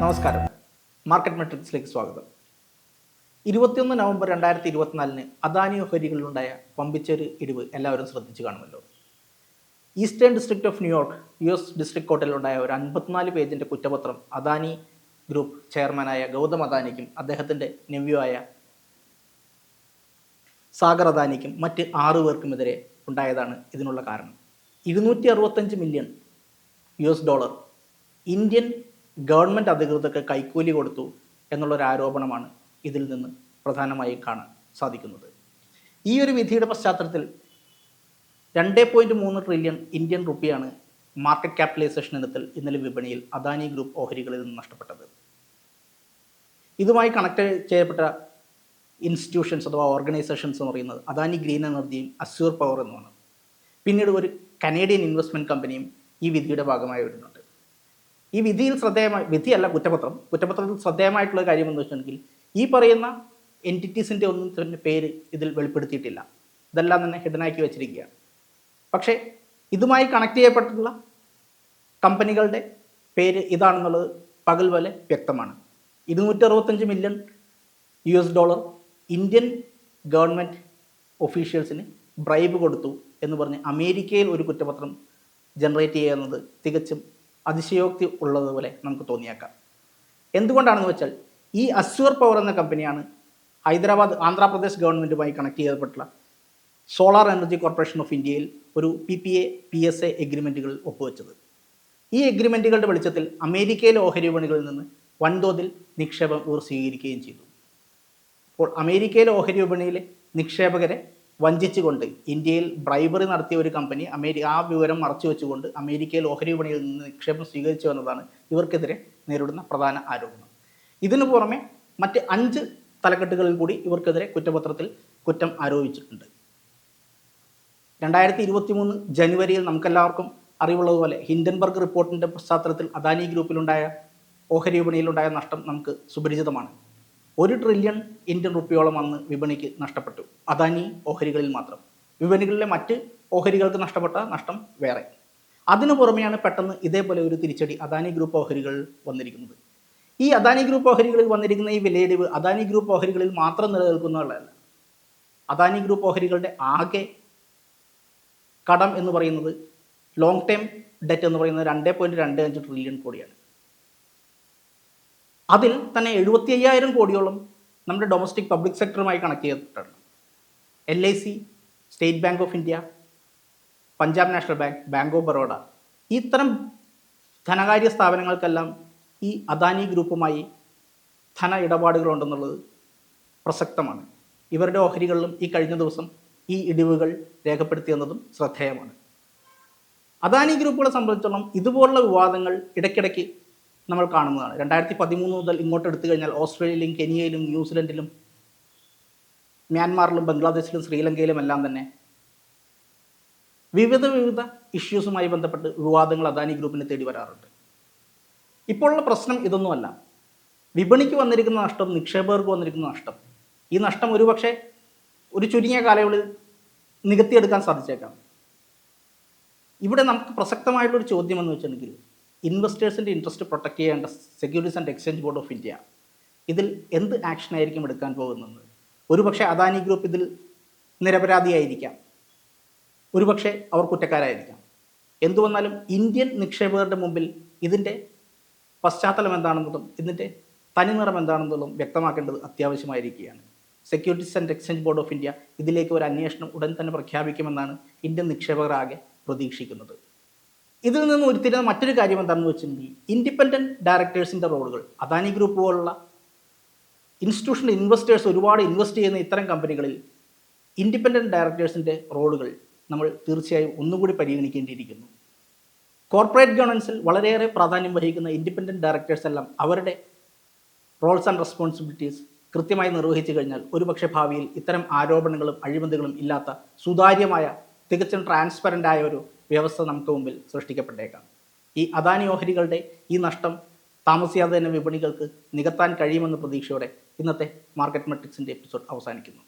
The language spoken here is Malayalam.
നമസ്കാരം. മാർക്കറ്റ് മെട്രിക്സിലേക്ക് സ്വാഗതം. 21 നവംബർ 2024 അദാനി ഓഹരികളിലുണ്ടായ വമ്പിച്ചൊരു ഇടിവ് എല്ലാവരും ശ്രദ്ധിച്ചു കാണുമല്ലോ. Eastern district of New York US district കോർട്ടിലുണ്ടായ ഒരു 54 പേജിൻ്റെ കുറ്റപത്രം അദാനി ഗ്രൂപ്പ് ചെയർമാനായ ഗൗതം അദാനിക്കും അദ്ദേഹത്തിൻ്റെ നെവ്യൂ ആയ സാഗർ അദാനിക്കും മറ്റ് 6 പേർക്കുമെതിരെ ഉണ്ടായതാണ് ഇതിനുള്ള കാരണം. $265 മില്യൺ ഇന്ത്യൻ ഗവൺമെൻറ് അധികൃതർക്ക് കൈക്കൂലി കൊടുത്തു എന്നുള്ളൊരു ആരോപണമാണ് ഇതിൽ നിന്ന് പ്രധാനമായും കാണാൻ സാധിക്കുന്നത്. ഈ ഒരു വിധിയുടെ പശ്ചാത്തലത്തിൽ 2.3 ട്രില്യൺ ഇന്ത്യൻ റുപ്പിയാണ് മാർക്കറ്റ് ക്യാപിറ്റലൈസേഷൻ ഇനത്തിൽ ഇന്നലെ വിപണിയിൽ അദാനി ഗ്രൂപ്പ് ഓഹരികളിൽ നിന്ന് നഷ്ടപ്പെട്ടത്. ഇതുമായി കണക്ട് ചെയ്യപ്പെട്ട ഇൻസ്റ്റിറ്റ്യൂഷൻസ് അഥവാ ഓർഗനൈസേഷൻസ് എന്ന് പറയുന്നത് അദാനി ഗ്രീൻ എനർജിയും അസ്യൂർ പവർ എന്നുമാണ്. പിന്നീട് ഒരു കനേഡിയൻ ഇൻവെസ്റ്റ്മെൻറ്റ് കമ്പനിയും ഈ വിധിയുടെ ഭാഗമായി വരുന്നുണ്ട്. ഈ വിധിയിൽ വിധിയല്ല കുറ്റപത്രത്തിൽ ശ്രദ്ധേയമായിട്ടുള്ള കാര്യം എന്ന് വെച്ചിട്ടുണ്ടെങ്കിൽ ഈ പറയുന്ന എൻറ്റിറ്റീസിൻ്റെ ഒന്നും തന്നെ പേര് ഇതിൽ വെളിപ്പെടുത്തിയിട്ടില്ല. ഇതെല്ലാം തന്നെ ഹിഡനാക്കി വെച്ചിരിക്കുകയാണ്. പക്ഷേ ഇതുമായി കണക്ട് ചെയ്യപ്പെട്ടിട്ടുള്ള കമ്പനികളുടെ പേര് ഇതാണെന്നുള്ളത് പകൽ പോലെ വ്യക്തമാണ്. $265 മില്യൺ ഇന്ത്യൻ ഗവൺമെൻറ് ഒഫീഷ്യൽസിന് ബ്രൈബ് കൊടുത്തു എന്ന് പറഞ്ഞ് അമേരിക്കയിൽ ഒരു കുറ്റപത്രം ജനറേറ്റ് ചെയ്യുന്നത് തികച്ചും അതിശയോക്തി ഉള്ളതുപോലെ നമുക്ക് തോന്നിയേക്കാം. എന്തുകൊണ്ടാണെന്ന് വെച്ചാൽ ഈ അസ്യൂർ പവർ എന്ന കമ്പനിയാണ് ആന്ധ്രാപ്രദേശ് ഗവൺമെൻറ്റുമായി കണക്ട് ചെയ്യപ്പെട്ടുള്ള സോളാർ എനർജി കോർപ്പറേഷൻ ഓഫ് ഇന്ത്യയിൽ ഒരു PPA PSA എഗ്രിമെൻറ്റുകൾ ഒപ്പുവെച്ചത്. ഈ എഗ്രിമെൻറ്റുകളുടെ വെളിച്ചത്തിൽ അമേരിക്കയിലെ ഓഹരി വിപണികളിൽ നിന്ന് വൻതോതിൽ നിക്ഷേപം ഇവർ സ്വീകരിക്കുകയും ചെയ്തു. അപ്പോൾ അമേരിക്കയിലെ ഓഹരി വിപണിയിലെ നിക്ഷേപകരെ വഞ്ചിച്ചുകൊണ്ട് ഇന്ത്യയിൽ ബ്രൈബറി നടത്തിയ ഒരു കമ്പനി ആ വിവരം മറച്ചു വെച്ചുകൊണ്ട് അമേരിക്കയിൽ ഓഹരി വിപണിയിൽ നിന്ന് നിക്ഷേപം സ്വീകരിച്ചു എന്നതാണ് ഇവർക്കെതിരെ നേരിടുന്ന പ്രധാന ആരോപണം. ഇതിനു പുറമെ മറ്റ് 5 തലക്കെട്ടുകളിൽ കൂടി ഇവർക്കെതിരെ കുറ്റപത്രത്തിൽ കുറ്റം ആരോപിച്ചിട്ടുണ്ട്. 2023 ജനുവരിയിൽ നമുക്കെല്ലാവർക്കും അറിവുള്ളതുപോലെ ഹിൻഡൻബർഗ് റിപ്പോർട്ടിൻ്റെ പശ്ചാത്തലത്തിൽ അദാനി ഗ്രൂപ്പിലുണ്ടായ ഓഹരി വിപണിയിലുണ്ടായ നഷ്ടം നമുക്ക് സുപരിചിതമാണ്. 1 ട്രില്യൺ ഇന്ത്യൻ റുപ്പിയോളം അന്ന് വിപണിക്ക് നഷ്ടപ്പെട്ടു, അദാനി ഓഹരികളിൽ മാത്രം. വിപണികളിലെ മറ്റ് ഓഹരികൾക്ക് നഷ്ടപ്പെട്ട നഷ്ടം വേറെ. അതിനു പുറമെയാണ് പെട്ടെന്ന് ഇതേപോലെ ഒരു തിരിച്ചടി അദാനി ഗ്രൂപ്പ് ഓഹരികളിൽ വന്നിരിക്കുന്നത്. ഈ അദാനി ഗ്രൂപ്പ് ഓഹരികളിൽ വന്നിരിക്കുന്ന ഈ വിലയിടിവ് അദാനി ഗ്രൂപ്പ് ഓഹരികളിൽ മാത്രം നിലനിൽക്കുന്നതല്ല. അദാനി ഗ്രൂപ്പ് ഓഹരികളുടെ ആകെ കടം എന്ന് പറയുന്നത് ലോങ് ടേം ഡെറ്റ് എന്ന് പറയുന്നത് 2.25 ട്രില്യൺ കോടിയാണ്. അതിൽ തന്നെ 75,000 കോടിയോളം നമ്മുടെ ഡൊമസ്റ്റിക് പബ്ലിക് സെക്ടറുമായി കണക്ട് ചെയ്തിട്ടുണ്ട്. LIC, state bank of India, Punjab national bank, bank of Baroda, ഇത്തരം ധനകാര്യ സ്ഥാപനങ്ങൾക്കെല്ലാം ഈ അദാനി ഗ്രൂപ്പുമായി ധന ഇടപാടുകളുണ്ടെന്നുള്ളത് പ്രസക്തമാണ്. ഇവരുടെ ഓഹരികളിലും ഈ കഴിഞ്ഞ ദിവസം ഈ ഇടിവുകൾ രേഖപ്പെടുത്തിയെന്നതും ശ്രദ്ധേയമാണ്. അദാനി ഗ്രൂപ്പുകളെ സംബന്ധിച്ചിടത്തോളം ഇതുപോലുള്ള വിവാദങ്ങൾ ഇടയ്ക്കിടയ്ക്ക് നമ്മൾ കാണുന്നതാണ്. 2013 മുതൽ ഇങ്ങോട്ട് എടുത്തു കഴിഞ്ഞാൽ ഓസ്ട്രേലിയയിലും കെനിയയിലും ന്യൂസിലൻഡിലും മ്യാൻമാറിലും ബംഗ്ലാദേശിലും ശ്രീലങ്കയിലും എല്ലാം തന്നെ വിവിധ ഇഷ്യൂസുമായി ബന്ധപ്പെട്ട് വിവാദങ്ങൾ അദാനി ഗ്രൂപ്പിനെ തേടി വരാറുണ്ട്. ഇപ്പോഴുള്ള പ്രശ്നം ഇതൊന്നുമല്ല. വിപണിക്ക് വന്നിരിക്കുന്ന നഷ്ടം, നിക്ഷേപകർക്ക് വന്നിരിക്കുന്ന നഷ്ടം, ഈ നഷ്ടം ഒരുപക്ഷെ ഒരു ചുരുങ്ങിയ കാലയളവിൽ നികത്തിയെടുക്കാൻ സാധിച്ചേക്കാം. ഇവിടെ നമുക്ക് പ്രസക്തമായിട്ടുള്ളൊരു ചോദ്യം എന്ന് വെച്ചിട്ടുണ്ടെങ്കിൽ ഇൻവെസ്റ്റേഴ്സിൻ്റെ ഇൻട്രസ്റ്റ് പ്രൊട്ടക്റ്റ് ചെയ്യേണ്ട securities and exchange board of India ഇതിൽ എന്ത് ആക്ഷൻ ആയിരിക്കും എടുക്കാൻ പോകുന്നത്? ഒരുപക്ഷെ അദാനി ഗ്രൂപ്പ് ഇതിൽ നിരപരാധിയായിരിക്കാം, ഒരുപക്ഷെ അവർ കുറ്റക്കാരായിരിക്കാം. എന്തു വന്നാലും ഇന്ത്യൻ നിക്ഷേപകരുടെ മുമ്പിൽ ഇതിൻ്റെ പശ്ചാത്തലം എന്താണെന്നതും ഇതിൻ്റെ തനിനിറം എന്താണെന്നതും വ്യക്തമാക്കേണ്ടത് അത്യാവശ്യമായിരിക്കുകയാണ്. Securities and exchange board of India ഇതിലേക്ക് ഒരു അന്വേഷണം ഉടൻ തന്നെ പ്രഖ്യാപിക്കുമെന്നാണ് ഇന്ത്യൻ നിക്ഷേപകർ ആകെ പ്രതീക്ഷിക്കുന്നത്. ഇതിൽ നിന്ന് ഉരുത്തിരിയുന്ന മറ്റൊരു കാര്യം എന്താണെന്ന് വെച്ചിട്ടുണ്ടെങ്കിൽ ഇൻഡിപെൻഡൻറ്റ് ഡയറക്ടേഴ്സിൻ്റെ റോളുകൾ. അദാനി ഗ്രൂപ്പ് പോലുള്ള ഇൻസ്റ്റിറ്റ്യൂഷണൽ ഇൻവെസ്റ്റേഴ്സ് ഒരുപാട് ഇൻവെസ്റ്റ് ചെയ്യുന്ന ഇത്തരം കമ്പനികളിൽ ഇൻഡിപെൻഡൻറ്റ് ഡയറക്ടേഴ്സിൻ്റെ റോളുകൾ നമ്മൾ തീർച്ചയായും ഒന്നുകൂടി പരിഗണിക്കേണ്ടിയിരിക്കുന്നു. കോർപ്പറേറ്റ് ഗവേണൻസിൽ വളരെയേറെ പ്രാധാന്യം വഹിക്കുന്ന ഇൻഡിപെൻഡൻറ്റ് ഡയറക്ടേഴ്സ് എല്ലാം അവരുടെ റോൾസ് ആൻഡ് റെസ്പോൺസിബിലിറ്റീസ് കൃത്യമായി നിർവഹിച്ചു കഴിഞ്ഞാൽ ഒരുപക്ഷെ ഭാവിയിൽ ഇത്തരം ആരോപണങ്ങളും അഴിമതികളും ഇല്ലാത്ത സുതാര്യമായ തികച്ചും ട്രാൻസ്പെറൻ്റ് ആയ ഒരു വ്യവസ്ഥ നമുക്ക് മുമ്പിൽ സൃഷ്ടിക്കപ്പെട്ടേക്കാം. ഈ അദാനി ഓഹരികളുടെ ഈ നഷ്ടം താമസിയാതെ തന്നെ വിപണികൾക്ക് നികത്താൻ കഴിയുമെന്ന പ്രതീക്ഷയോടെ ഇന്നത്തെ മാർക്കറ്റ് മെട്രിക്സിൻ്റെ എപ്പിസോഡ് അവസാനിക്കുന്നു.